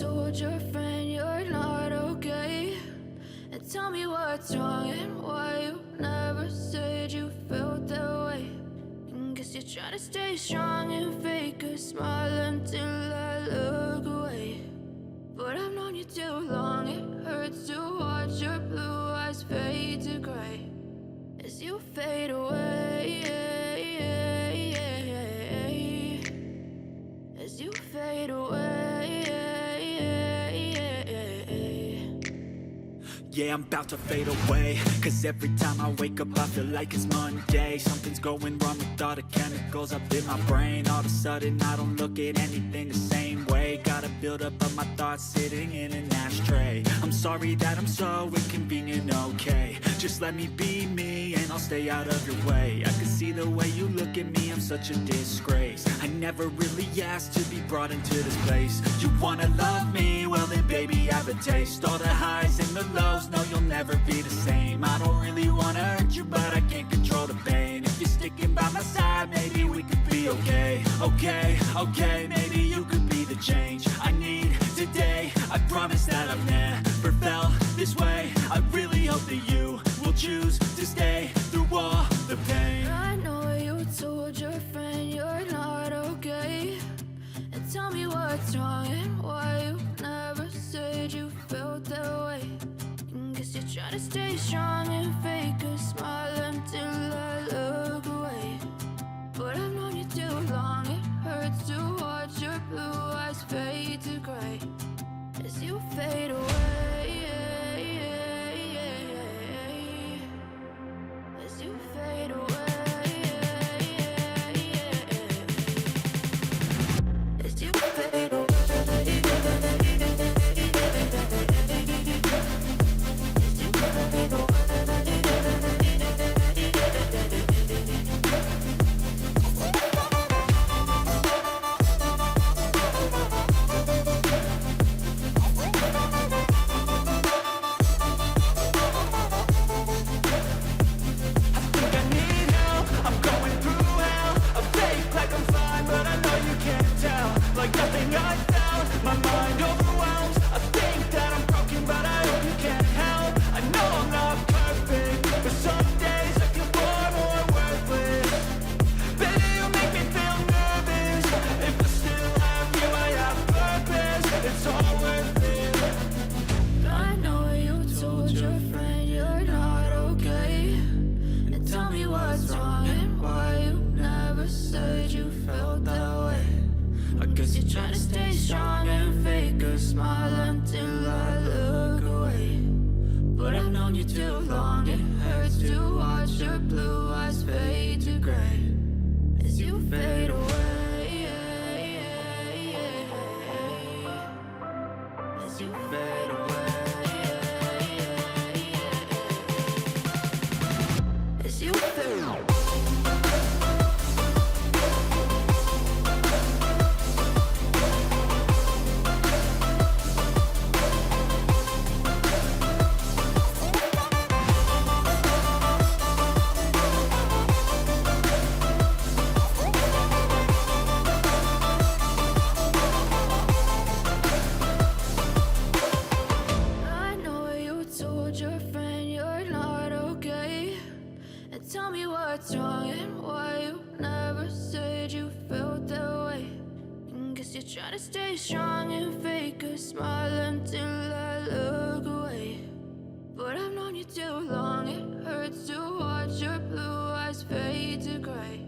told your friend you're not okay? And tell me what's wrong and why you never said you felt that way. And guess you're trying to stay strong and fake a smile until I look away. But I've known you too long, it hurts to watch your blue eyes fade to gray as you fade away, as you fade away. Yeah, I'm about to fade away, cause every time I wake up I feel like it's Monday. Something's going wrong with all the chemicals up in my brain. All of a sudden I don't look at anything the same way. Gotta build up of my thoughts sitting in an ashtray. I'm sorry that I'm so inconvenient, okay? Just let me be me and I'll stay out of your way. I can see the way you look at me, I'm such a disgrace. I never really asked to be brought into this place. You wanna love me? Well then baby have a taste. All the highs and the lows, no you'll never be the same. I don't really wanna hurt you but I can't control the pain. If you're sticking by my side maybe we could be okay. Okay, maybe you could be the change I need today. I promise that I've never felt this way. I really hope that you will choose to stay through all the pain. I know you told your friend you're not okay. And tell me what's wrong and why you never said you felt that way. And guess you're trying to stay strong and fake a smile until I look away. But I've known you too long, it hurts to watch your blue eyes fade to gray as you fade away, as you fade away, as you fade away. Try to stay strong and fake a smile until I look away. But I've known you too long, it hurts to watch your blue eyes fade to gray.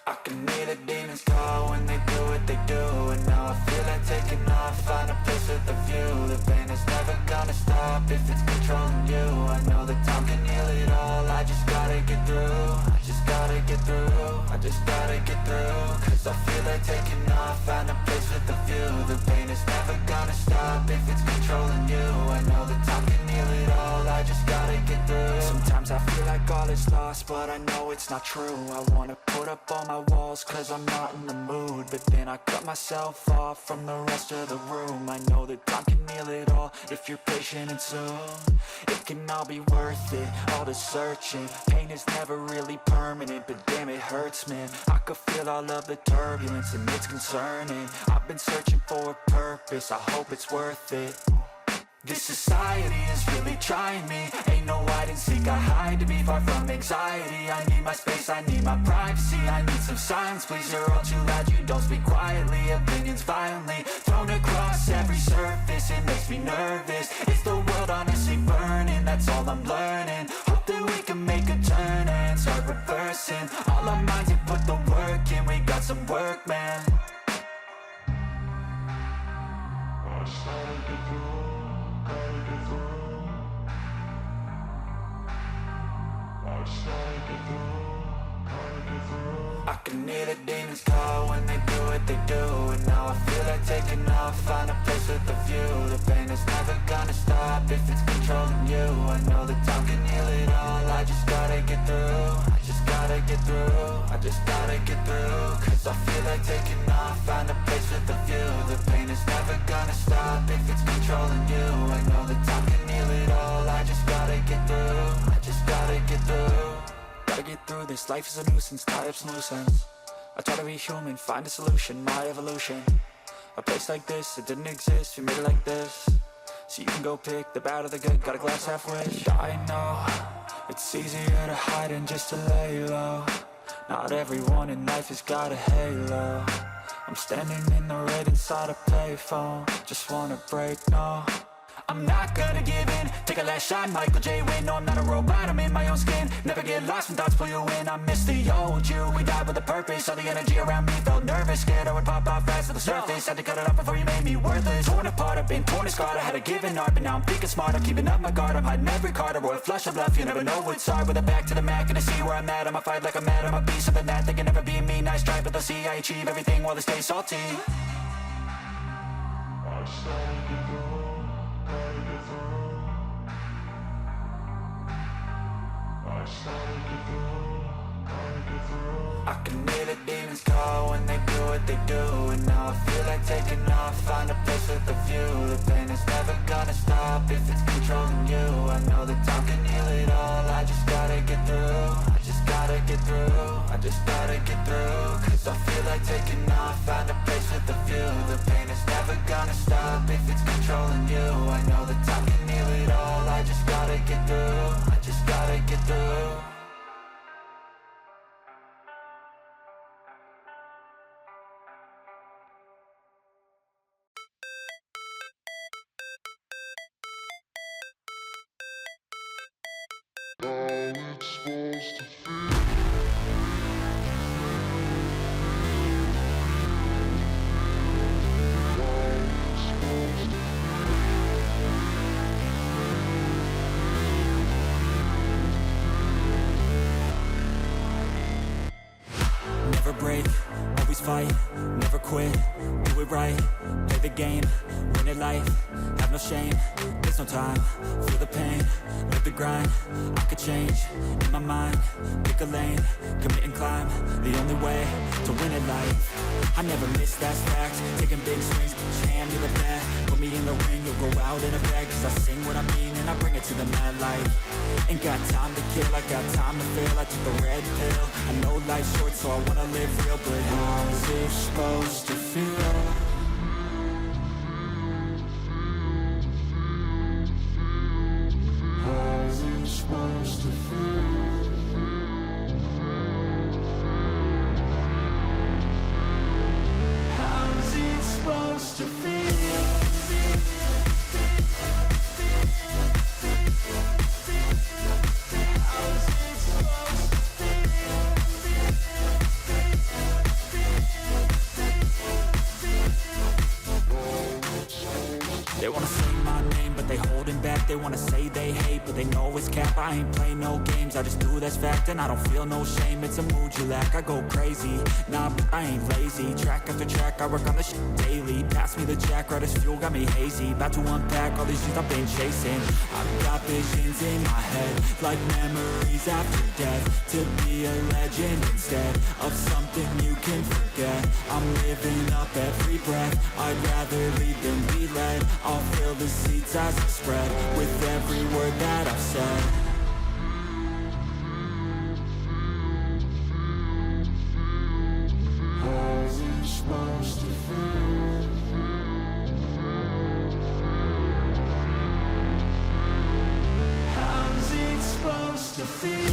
I can hear the demons call when they do what they do. And now I feel like taking off, find a place with a view. The pain is never gonna stop if it's controlling you. I know that time can heal it all, I just gotta get through. I just gotta get through, I just gotta get through. Cause I feel like taking off, find a place with a view. The pain is never gonna stop if it's controlling you. I know that time can heal it all, I just gotta get through. Sometimes I feel like all is lost, but I know it's not true. I wanna put up all my walls cause I'm not in the mood, but then I cut myself off from the rest of the room. I know that time can heal it all if you're patient and soon it can all be worth it, all the searching. Pain is never really permanent, but damn it hurts, man. I could feel all of the turbulence and it's concerning. I've been searching for a purpose, I hope it's worth it. This society is really trying me. Ain't no hide and seek, I hide to be far from anxiety. I need my space, I need my privacy. I need some silence, please, you're all too loud. You don't speak quietly, opinions violently thrown across every surface. It makes me nervous, it's the world honestly burning. That's all I'm learning, hope that we can make a turn and start reversing all our minds and put the work in. We got some work, man. I can hear the demons call when they do what they do, and now I feel like taking off, find a place with a view. The pain is never gonna stop if it's controlling you. I know that time can heal it all, I just gotta get through. I just gotta get through, I just gotta get through. Cause I feel like taking off, find a place with a view. The pain is never gonna stop if it's controlling you. I know that time can heal it all, I just gotta get through. I just gotta get through. Gotta get through this, life is a nuisance, tie up some loose ends. I try to be human, find a solution, my evolution. A place like this, it didn't exist, we made it like this. So you can go pick the bad or the good, got a glass half wish. I know, it's easier to hide than just to lay low. Not everyone in life has got a halo. I'm standing in the red inside a payphone, just wanna break, no. I'm not gonna give in, take a last shot, Michael J. Win. No, I'm not a robot, I'm in my own skin. Never get lost when thoughts pull you in. I miss the old you, we died with a purpose. All the energy around me felt nervous, scared I would pop off fast to the surface. Had to cut it off before you made me worthless. Torn apart, I've been torn and scarred. I had a given art, but now I'm thinking smart. I'm keeping up my guard, I'm hiding every card. A royal flush of bluff, you never know what's hard. With a back to the mat, gonna see where I'm at. I'ma fight like I'm mad, I'm a beast of the that. They can never be me, nice try, but they'll see I achieve everything while they stay salty. I can hear the demons call when they do what they do, and now I feel like taking off, find a place with a view. The pain is never gonna stop if it's controlling you. I know that time can heal it all, I just gotta get through. I just gotta get through, I just gotta get through. Cause I feel like taking off, find a place with a view. The pain is never gonna stop if it's controlling you. I know that time can heal it all, I just gotta get through. I just gotta get through. Never break, always fight, never quit, do it right, play the game, win it life, have no shame, there's no time, feel the pain, live the grind, I could change, in my mind, pick a lane, commit and climb, the only way to win at life. I never miss, that's fact, taking big swings, put your hand to the bat, put me in the ring, you'll go out in a bag, cause I sing what I mean and I bring it to the mad light. Ain't got time to kill, I got time to feel, I took the red pill, I know life's short so I wanna live real, but how's it supposed to feel? How's it supposed to feel? How's it supposed to feel? They wanna say my name, but they holding back. They wanna say they hate, but they know it's cap. I ain't play no games, I just do that's fact. And I don't feel no shame, it's a mood you lack. I go crazy, nah, but I ain't lazy. Track after track track, I work on the shit daily. Pass me the jack, right as fuel, got me hazy. About to unpack all these things I've been chasing. I've got visions in my head, like memories after death. To be a legend instead of something you can forget. I'm living up every breath, I'd rather lead than be led. I'll fill the seats as I spread, with every word that I've said. How's it supposed to feel? How's it supposed to feel?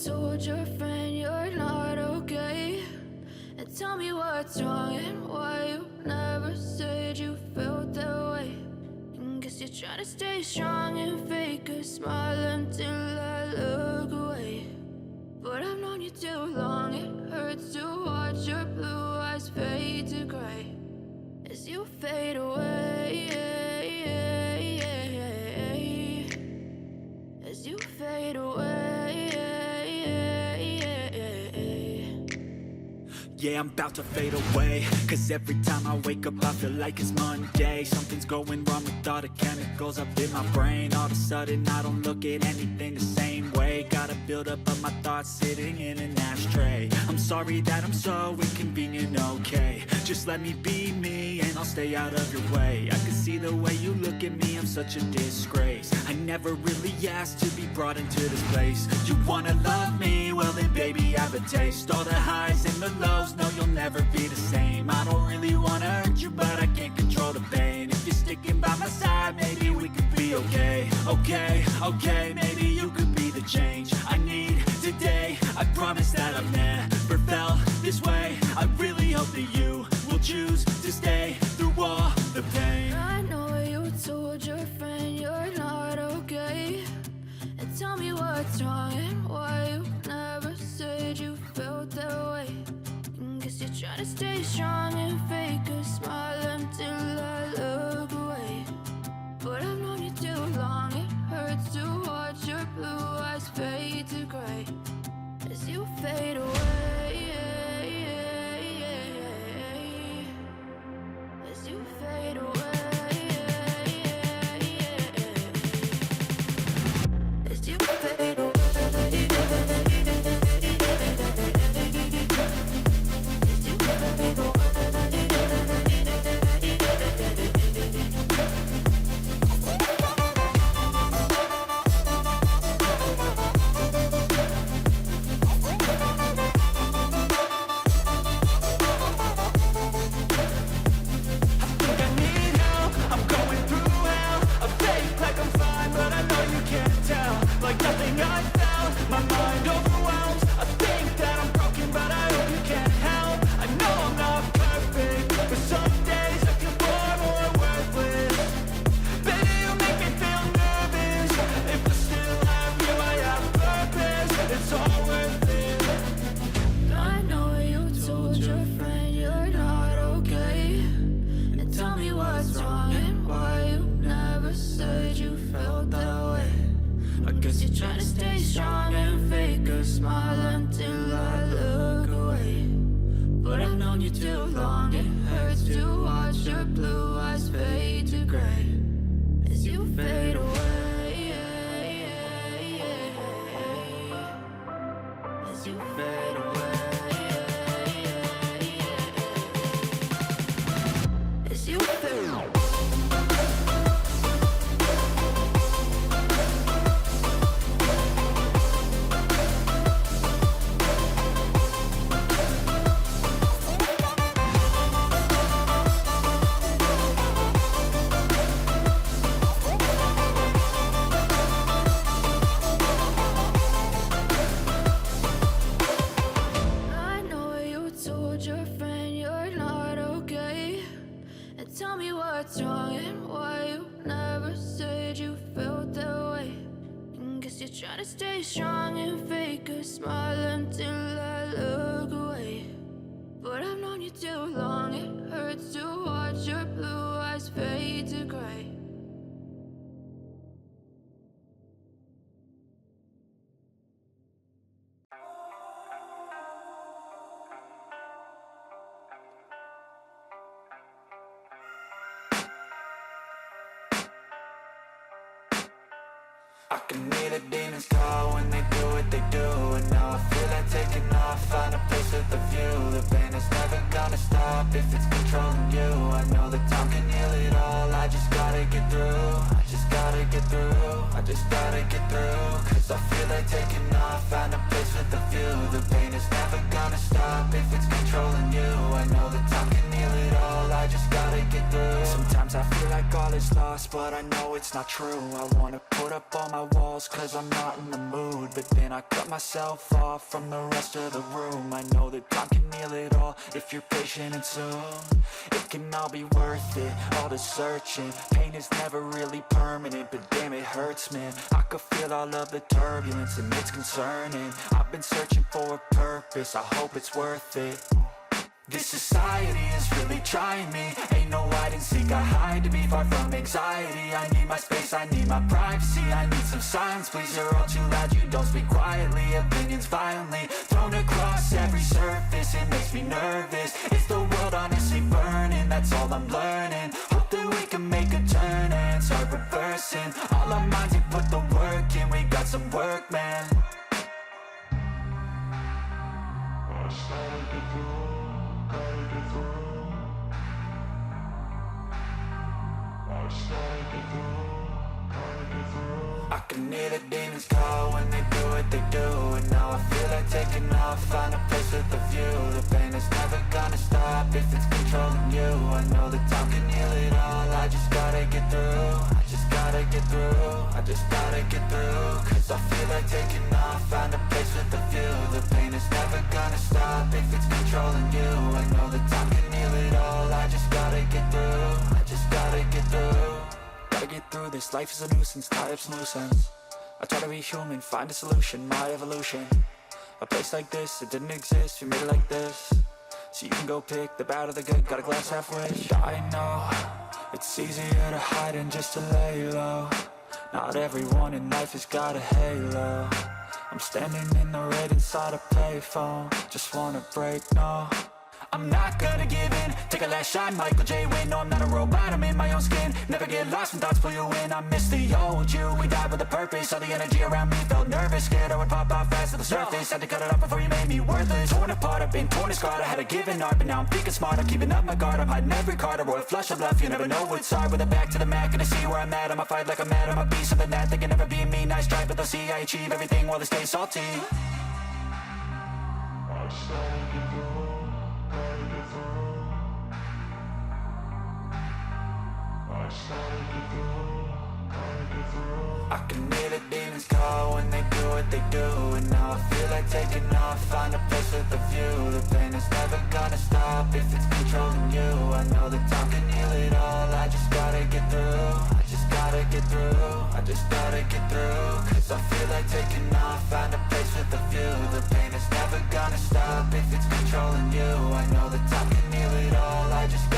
Told your friend you're not okay, and tell me what's wrong and why you never said you felt that way. And guess you're trying to stay strong and fake a smile until I look away. But I've known you too long, it hurts to watch your blue eyes fade to gray as you fade away, as you fade away. Yeah, I'm about to fade away, cause every time I wake up I feel like it's Monday. Something's going wrong with all the chemicals up in my brain. All of a sudden I don't look at anything the same way. Gotta build up of my thoughts sitting in an ashtray. I'm sorry that I'm so inconvenient, okay. Just let me be me and I'll stay out of your way. I can see the way you look at me, I'm such a disgrace. I never really asked to be brought into this place. You wanna love me? Well then baby have a taste. All the highs and the lows, no you'll never be the same. I don't really wanna hurt you but I can't control the pain. If you're sticking by my side maybe we could be okay. Okay, maybe you could be the change I need today. I promise that I've never felt this way. I really hope that you will choose to stay through all the pain. I know you told your friend you're not okay, and tell me what's wrong and why you never said you felt that way. And guess you're trying to stay strong and fake a smile until I look away. But I've known you too long, it hurts to watch your blue eyes fade to gray as you fade away, as you fade away, as you fade away. As you fade away. tell me what's wrong and why you never said you felt that way. And guess you're trying to stay strong and fake a smile until I look away. But I've known you too long, it hurts to watch your blue eyes fade to gray. I can hear the demons call when they do what they do. And now I feel like taking off, find a place with a view. The pain is never gonna stop if it's controlling you. I know that time can heal it all, I just gotta get through. I just gotta get through, I just gotta get through. Cause I feel like taking off, find a place with a view. The pain is never gonna stop if it's controlling you. I know that time can heal it all, I just gotta get through. Sometimes I feel like all is lost, but I know it's not true. I wanna put up all my walls cause I'm not in the mood, but then I cut myself off from the rest of the room. I know that time can heal it all if you're patient, and soon it can all be worth it, all the searching. Pain is never really permanent, but damn it hurts, man. I could feel all of the turbulence and it's concerning. I've been searching for a purpose, I hope it's worth it. This society is really trying me. Ain't no hide and seek, I hide to be far from anxiety. I need my space, I need my privacy. I need some silence, please, you're all too loud. You don't speak quietly, opinions violently thrown across every surface. It makes me nervous, is the world honestly burning? That's all I'm learning. Hope that we can make a turn and start reversing all our minds and put the work in. We got some work, man. I started to do. I can hear the demons call when they do what they do. And now I feel like taking off, find a place with a view. The pain is never gonna stop if it's controlling you. I know that time can heal it all, I just gotta get through. I just gotta get through, I just gotta get through. Cause I feel like taking off, find a place with a view. The pain is never gonna stop if it's controlling you. I know that time can heal it all, I just gotta get through. I just gotta get through. Gotta get through this, life is a nuisance, tie up some loose ends. I try to be human, find a solution, my evolution. A place like this, it didn't exist, we made it like this. So you can go pick the bad or the good, got a glass halfway. I know, it's easier to hide than just to lay low. Not everyone in life has got a halo. I'm standing in the red inside a payphone. Just wanna break, no, I'm not gonna give in. Take a last shot, Michael J. Win. No, I'm not a robot, I'm in my own skin. Never get lost when thoughts pull you in. I miss the old you, we died with a purpose. All the energy around me felt nervous, scared I would pop out fast to the surface. Had to cut it off before you made me worthless. Torn apart, I've been torn and scarred. I had a given art, but now I'm thinking smart. I'm keeping up my guard, I'm hiding every card. A royal flush of bluff, you never know what's hard. With a back to the mat, gonna see where I'm at. I'ma fight like I'm mad, I'm a beast of the net. They can never be me, nice try, but they'll see I achieve everything while they stay salty. I started to do. I can hear the demons call when they do what they do. And now I feel like taking off, find a place with a view. The pain is never gonna stop if it's controlling you. I know that time can heal it all, I just gotta get through. I just gotta get through, I just gotta get through. Cause I feel like taking off, find a place with a view. The pain is never gonna stop if it's controlling you. I know that time can heal it all, I just